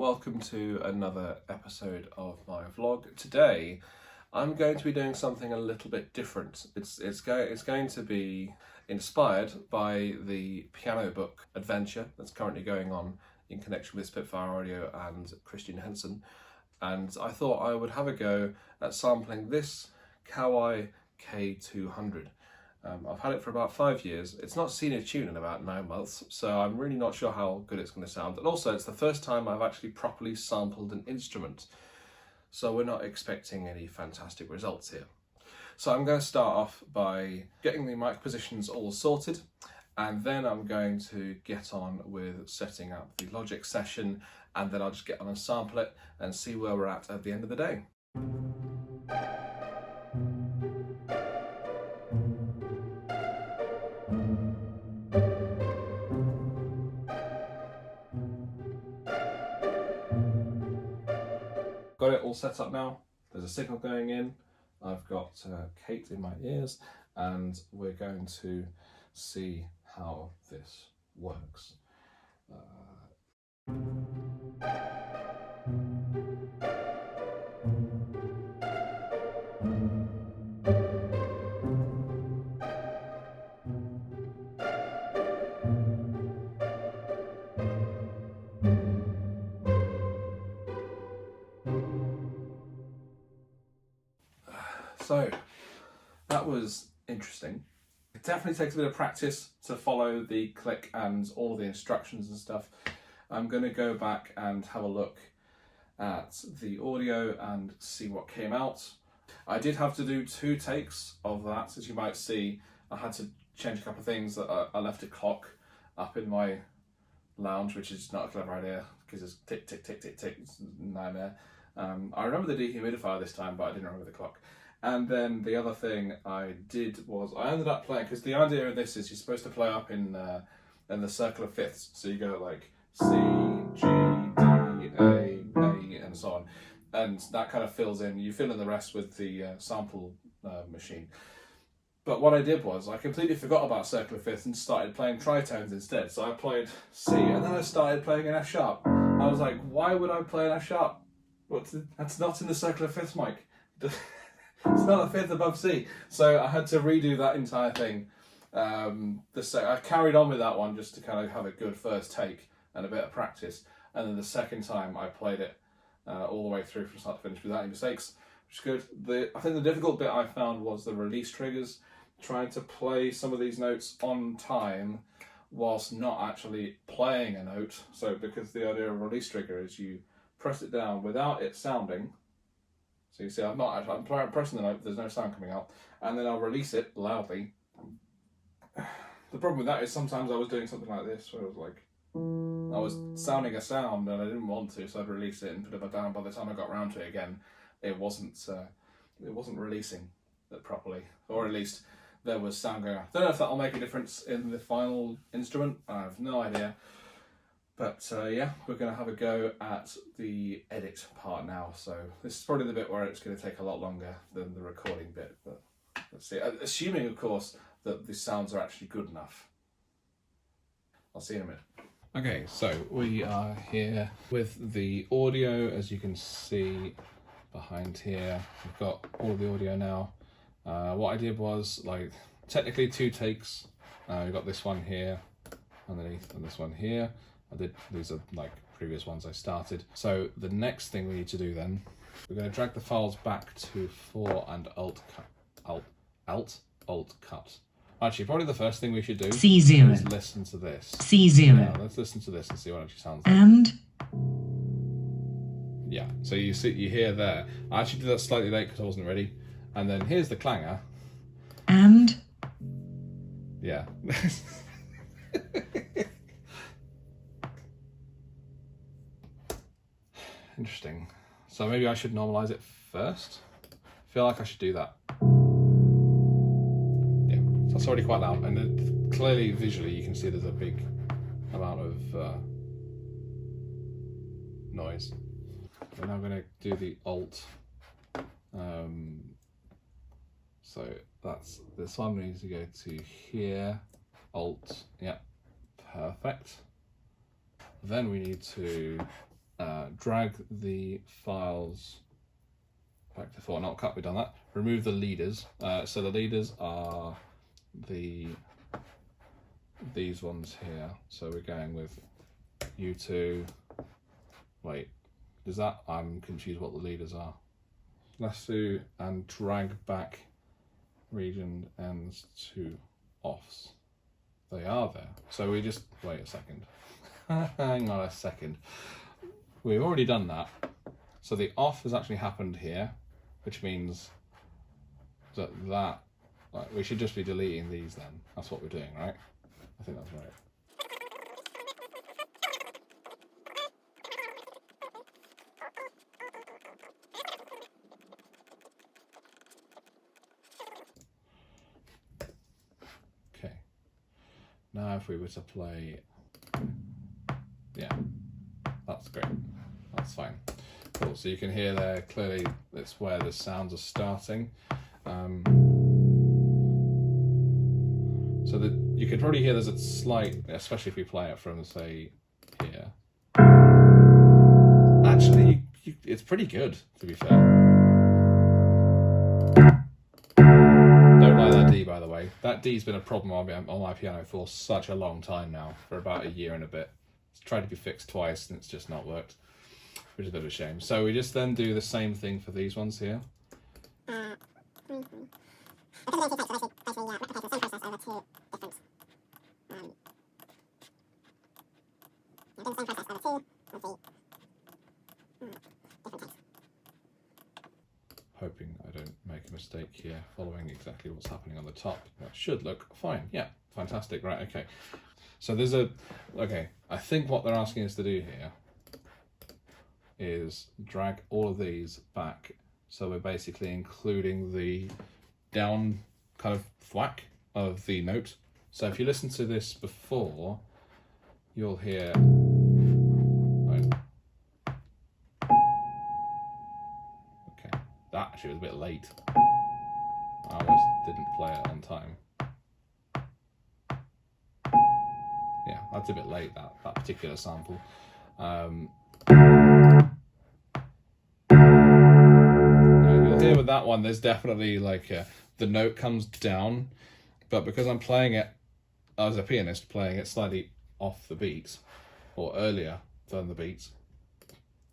welcome to another episode of my vlog. Today I'm going to be doing something a little bit different. It's going to be inspired by the piano book adventure that's currently going on in connection with Spitfire Audio and Christian Henson, and I thought I would have a go at sampling this Kawai K200. I've had it for about 5 years. It's not seen a tune in about 9 months, so I'm really not sure how good it's going to sound. And also, it's the first time I've actually properly sampled an instrument, so we're not expecting any fantastic results here. So I'm going to start off by getting the mic positions all sorted, and then I'm going to get on with setting up the Logic session, and then I'll just get on and sample it and see where we're at the end of the day. Got it all set up now. There's a signal going in. I've got Kate in my ears, and we're going to see how this works. So that was interesting. It definitely takes a bit of practice to follow the click and all the instructions and stuff. I'm going to go back and have a look at the audio and see what came out. I did have to do 2 takes of that, as you might see. I had to change a couple of things. I left a clock up in my lounge, which is not a clever idea because it's tick, tick, tick, tick, tick. It's a nightmare. I remember the dehumidifier this time, but I didn't remember the clock. And then the other thing I did was I ended up playing, because the idea of this is you're supposed to play up in the circle of fifths. So you go like C, G, D, A, and so on. And that kind of fills in, you fill in the rest with the sample machine. But what I did was I completely forgot about circle of fifths and started playing tritones instead. So I played C and then I started playing an F sharp. I was like, why would I play an F sharp? That's not in the circle of fifths, Mike. It's not a fifth above C. So I had to redo that entire thing. I carried on with that one just to kind of have a good first take and a bit of practice. And then the second time I played it all the way through from start to finish without any mistakes, which is good. I think the difficult bit I found was the release triggers, trying to play some of these notes on time whilst not actually playing a note. So because the idea of a release trigger is you press it down without it sounding. So you see, I'm pressing the note, there's no sound coming out, and then I'll release it loudly. The problem with that is sometimes I was doing something like this, where I was sounding a sound and I didn't want to, so I'd release it and put it down. By the time I got around to it again, it wasn't releasing it properly, or at least there was sound going on. I don't know if that'll make a difference in the final instrument, I have no idea. But yeah, we're going to have a go at the edit part now. So this is probably the bit where it's going to take a lot longer than the recording bit. But let's see. Assuming, of course, that the sounds are actually good enough. I'll see you in a minute. Okay, so we are here with the audio. As you can see behind here, we've got all of the audio now. What I did was, like, technically 2 takes. We've got this one here underneath and this one here. These are like previous ones I started. So the next thing we need to do then, we're going to drag the files back to 4 and Alt cut. Actually, probably the first thing we should do C0 is listen to this. C0. Yeah, let's listen to this and see what it actually sounds like. And yeah, so you hear there. I actually did that slightly late because I wasn't ready. And then here's the clanger. And yeah. Interesting. So maybe I should normalize it first. I feel like I should do that. Yeah, so that's already quite loud, and then clearly visually you can see there's a big amount of noise. And I'm going to do the Alt. So that's this one. We need to go to here, Alt. Yeah, perfect. Then we need to drag the files back to 4. Not cut, we've done that. Remove the leaders. So the leaders are these ones here. So we're going with U2. Wait, is that? I'm confused what the leaders are. Let's do and drag back region ends to offs. They are there. So we just wait a second. Hang on a second. We've already done that. So the off has actually happened here, which means that like, we should just be deleting these then. That's what we're doing, right? I think that's right. Okay. Now if we were to play, yeah, that's great. That's fine. Cool. So you can hear there clearly it's where the sounds are starting. So that you could probably hear there's a slight, especially if you play it from say here. Actually, it's pretty good to be fair. Don't like that D, by the way. That D's been a problem on my piano for such a long time now, for about a year and a bit. It's tried to be fixed twice and it's just not worked, which is a bit of a shame. So we just then do the same thing for these ones here. Hoping I don't make a mistake here, following exactly what's happening on the top. That should look fine. Yeah, fantastic. Right, okay. So there's I think what they're asking us to do here is drag all of these back. So we're basically including the down kind of thwack of the note. So if you listen to this before, you'll hear, right. Okay, that actually was a bit late. I almost didn't play it on time. Yeah, that's a bit late, that particular sample. You'll hear with that one, there's definitely like the note comes down, but because I'm playing it as a pianist, playing it slightly off the beat or earlier than the beat,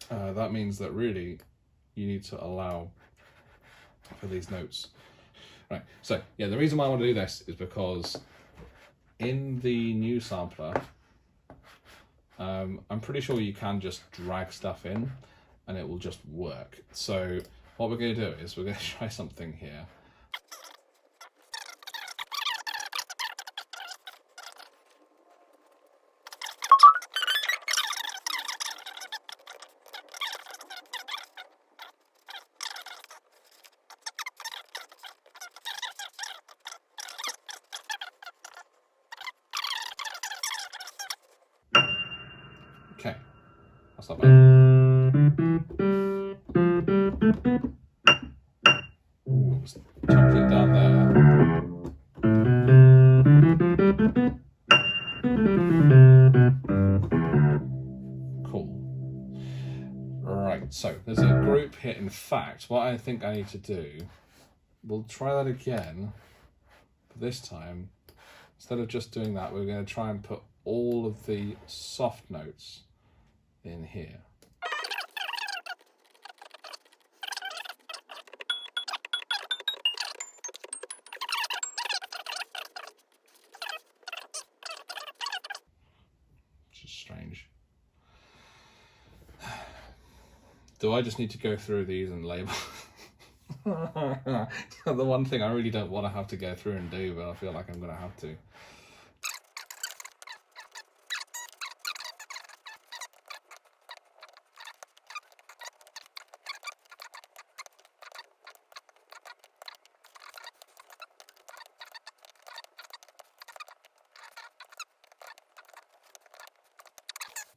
that means that really you need to allow for these notes. Right, so yeah, the reason why I want to do this is because in the new sampler, I'm pretty sure you can just drag stuff in and it will just work. So what we're going to do is we're going to try something here. Okay, that's not bad. Ooh, chucked it down there. Cool. Right, so there's a group here. In fact, what I think I need to do, we'll try that again, but this time, instead of just doing that, we're going to try and put all of the soft notes in here. Which is strange. Do I just need to go through these and label? The one thing I really don't want to have to go through and do, but I feel like I'm going to have to.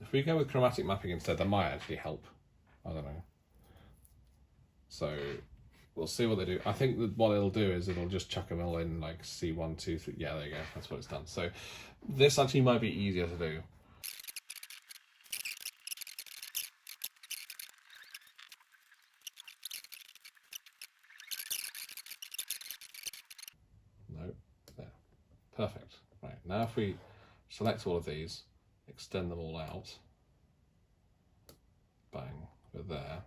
If we go with chromatic mapping instead, that might actually help. I don't know. So we'll see what they do. I think that what it'll do is it'll just chuck them all in like C1, 2, 3. Yeah, there you go. That's what it's done. So this actually might be easier to do. Now if we select all of these, extend them all out, bang, we're there.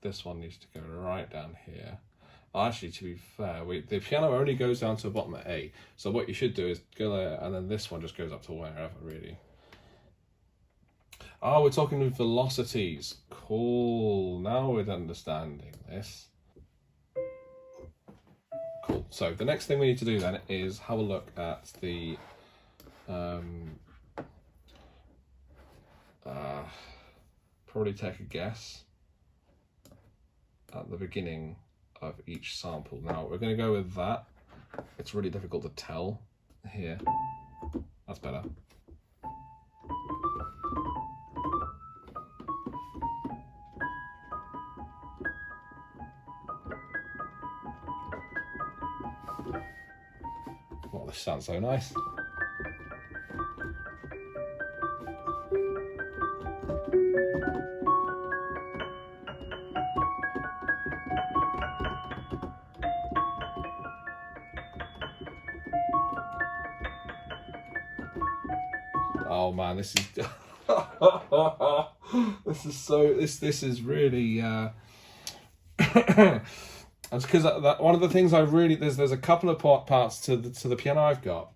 This one needs to go right down here. Actually, to be fair, the piano only goes down to the bottom at A. So what you should do is go there, and then this one just goes up to wherever, really. Oh, we're talking with velocities. Cool. Now we're understanding this. Cool. So the next thing we need to do then is have a look at the probably take a guess at the beginning of each sample. Now we're going to go with that. It's really difficult to tell here. That's better. Well, this sounds so nice. Oh man, this is this is really that's because that one of the things I really there's a couple of parts to the piano I've got.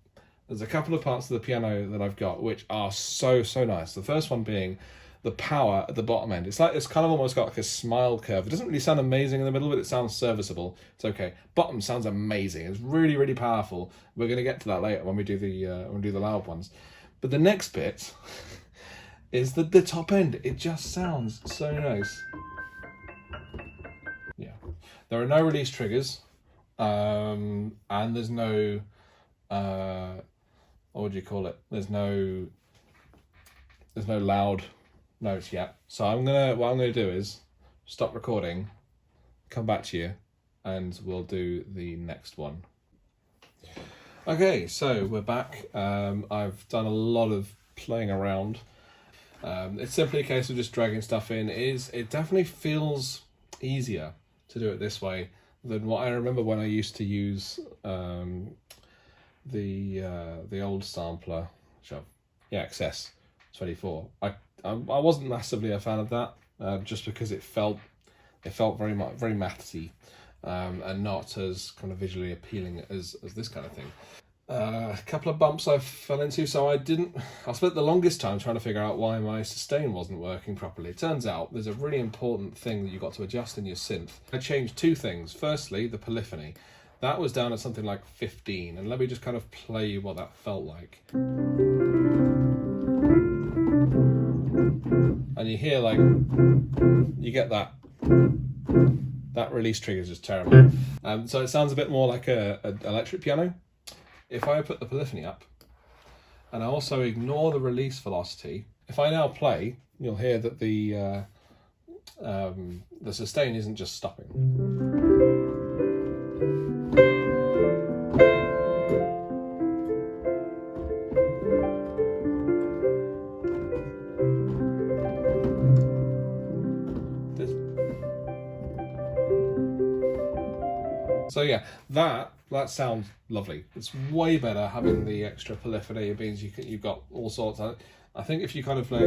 There's a couple of parts of the piano that I've got which are so nice. The first one being the power at the bottom end. It's kind of almost got like a smile curve. It doesn't really sound amazing in the middle, but it sounds serviceable. It's okay. Bottom sounds amazing. It's really powerful. We're going to get to that later when we do the loud ones. But the next bit is the top end. It just sounds so nice. Yeah, there are no release triggers, and there's no what would you call it? There's no loud notes yet. So what I'm gonna do is stop recording, come back to you, and we'll do the next one. Okay, so we're back. I've done a lot of playing around. It's simply a case of just dragging stuff in. It definitely feels easier to do it this way than what I remember when I used to use the old sampler, XS24. I wasn't massively a fan of that, just because it felt very mathsy. And not as kind of visually appealing as this kind of thing. A couple of bumps I fell into, so I spent the longest time trying to figure out why my sustain wasn't working properly. It turns out there's a really important thing that you've got to adjust in your synth. I changed two things. Firstly, the polyphony. That was down at something like 15, and let me just kind of play you what that felt like. And you hear you get that release trigger is just terrible. So it sounds a bit more like an electric piano. If I put the polyphony up, and I also ignore the release velocity, if I now play, you'll hear that the sustain isn't just stopping. So yeah, that sounds lovely. It's way better having the extra polyphony. It means you've got all sorts of. I think if you kind of play,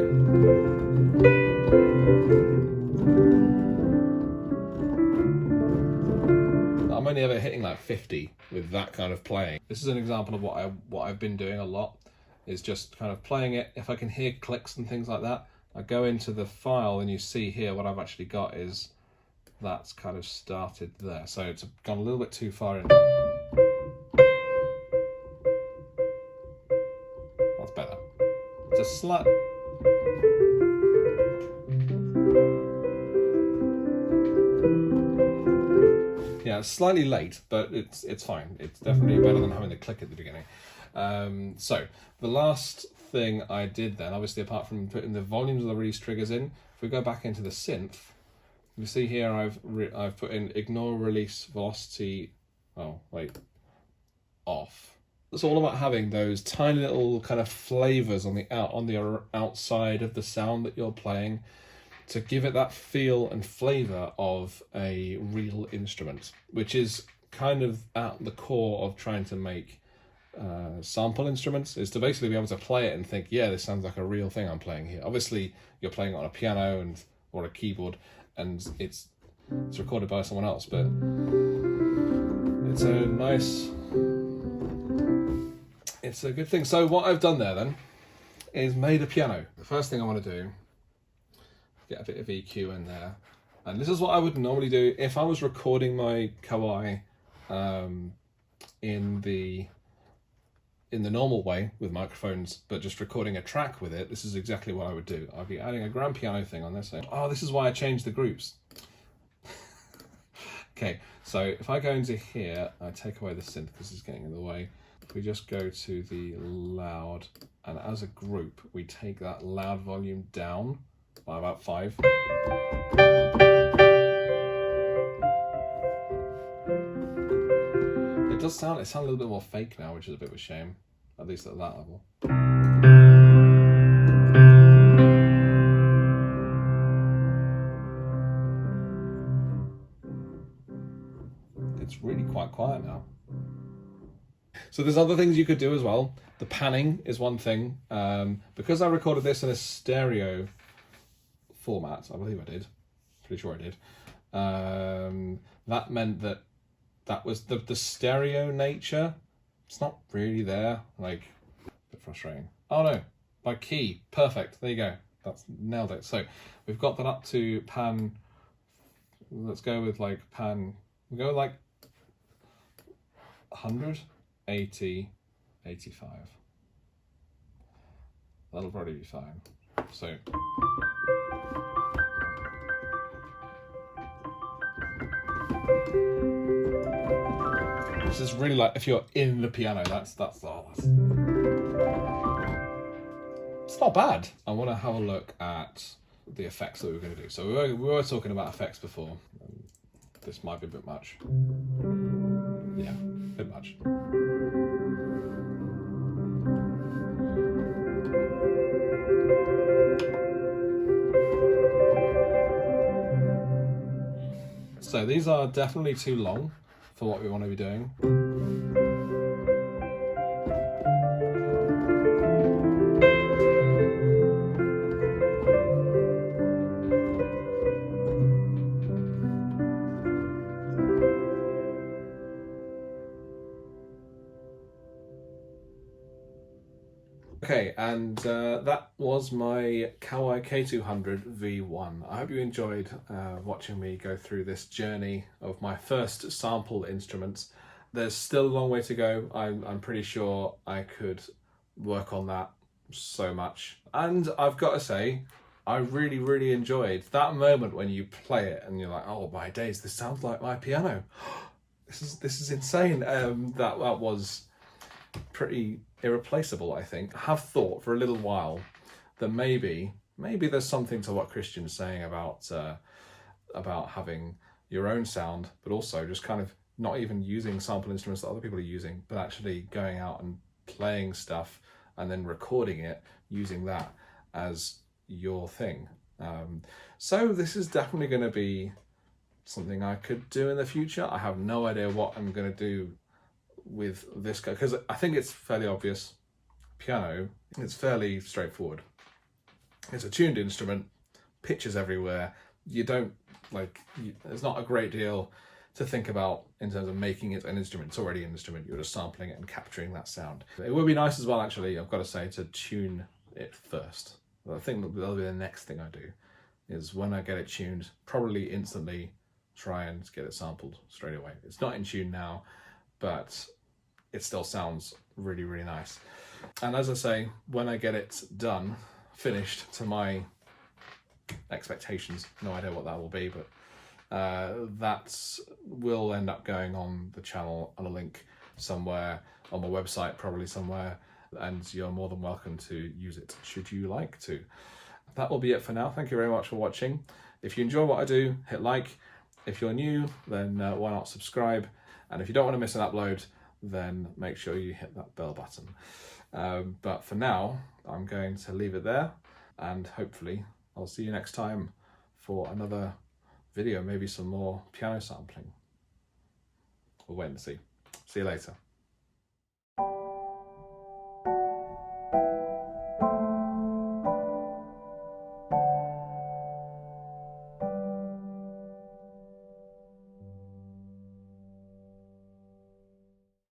I'm only ever hitting like 50 with that kind of playing. This is an example of what I've been doing a lot. Is just kind of playing it. If I can hear clicks and things like that, I go into the file and you see here what I've actually got is. That's kind of started there, so it's gone a little bit too far in. That's better. It's a slight. Yeah, it's slightly late, but it's fine. It's definitely better than having the click at the beginning. So the last thing I did then, obviously apart from putting the volumes of the release triggers in, if we go back into the synth. You see here I've put in ignore release velocity, off. It's all about having those tiny little kind of flavors on the outside of the sound that you're playing to give it that feel and flavor of a real instrument, which is kind of at the core of trying to make sample instruments, is to basically be able to play it and think, yeah, this sounds like a real thing I'm playing here. Obviously, you're playing it on a piano or a keyboard, and it's recorded by someone else, but it's a good thing. So what I've done there then is made a piano. The first thing I want to do, get a bit of EQ in there. And this is what I would normally do if I was recording my Kawai in the normal way with microphones, but just recording a track with it. This is exactly what I would do. I'd be adding a grand piano thing on this. Oh, this is why I changed the groups. Okay, so if I go into here, I take away the synth because it's getting in the way. We just go to the loud, and as a group, we take that loud volume down by about 5. It sounds a little bit more fake now, which is a bit of a shame, at least at that level. It's really quite quiet now. So there's other things you could do as well. The panning is one thing. Because I recorded this in a stereo format, I believe I did, pretty sure I did, that meant that was the stereo nature. It's not really there, like, a bit frustrating. Oh no, by key, perfect, there you go, that's nailed it. So we've got that up to pan, let's go with like pan, we'll go with like 100, 80, 85. That'll probably be fine. So this is really like if you're in the piano, it's not bad. I want to have a look at the effects that we're going to do. So we were talking about effects before. This might be a bit much. Yeah, a bit much. So these are definitely too long for what we want to be doing. Okay, and that was my Kawai K200 V1. I hope you enjoyed watching me go through this journey of my first sample instruments. There's still a long way to go. I'm pretty sure I could work on that so much. And I've got to say, I really, really enjoyed that moment when you play it and you're like, oh my days, this sounds like my piano. This is insane. That was pretty irreplaceable, I think. I have thought for a little while that maybe there's something to what Christian's saying about having your own sound, but also just kind of not even using sample instruments that other people are using, but actually going out and playing stuff and then recording it, using that as your thing. So this is definitely going to be something I could do in the future. I have no idea what I'm going to do with this guy, because I think it's fairly obvious. Piano, it's fairly straightforward. It's a tuned instrument, pitches everywhere. You don't there's not a great deal to think about in terms of making it an instrument. It's already an instrument. You're just sampling it and capturing that sound. It would be nice as well, actually, I've got to say, to tune it first. I think that'll be the next thing I do, is when I get it tuned, probably instantly try and get it sampled straight away. It's not in tune now, but it still sounds really, really nice. And as I say, when I get it done, finished to my expectations, no idea what that will be, but that will end up going on the channel on a link somewhere, on my website probably somewhere, and you're more than welcome to use it should you like to. That will be it for now. Thank you very much for watching. If you enjoy what I do, hit like. If you're new, then why not subscribe? And if you don't want to miss an upload, then make sure you hit that bell button. But for now, I'm going to leave it there, and hopefully I'll see you next time for another video, maybe some more piano sampling. We'll wait and see. See you later.